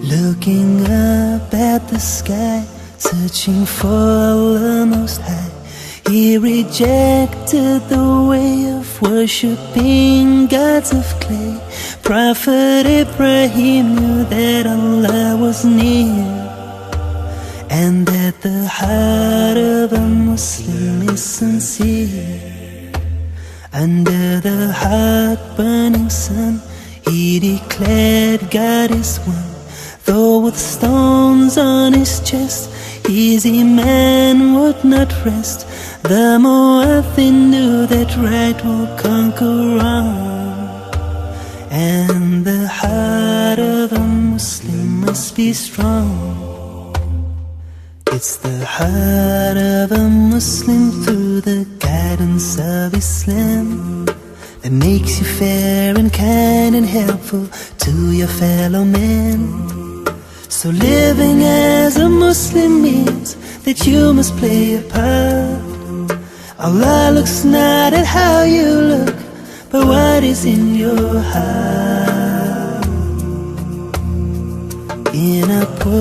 Looking up at the sky, searching for Allah Most High, he rejected the way of worshipping gods of clay. Prophet Ibrahim knew that Allah was near, and that the heart of a Muslim is sincere. Under the heart-burning sun, he declared God is one. Though with stones on his chest, his iman would not rest. The Mu'adhin knew that right will conquer wrong, and the heart of a Muslim must be strong. It's the heart of a Muslim through the guidance of Islam that makes you fair and kind and helpful to your fellow man. So living as a Muslim means that you must play a part. Allah looks not at how you look, but what is in your heart. In a poor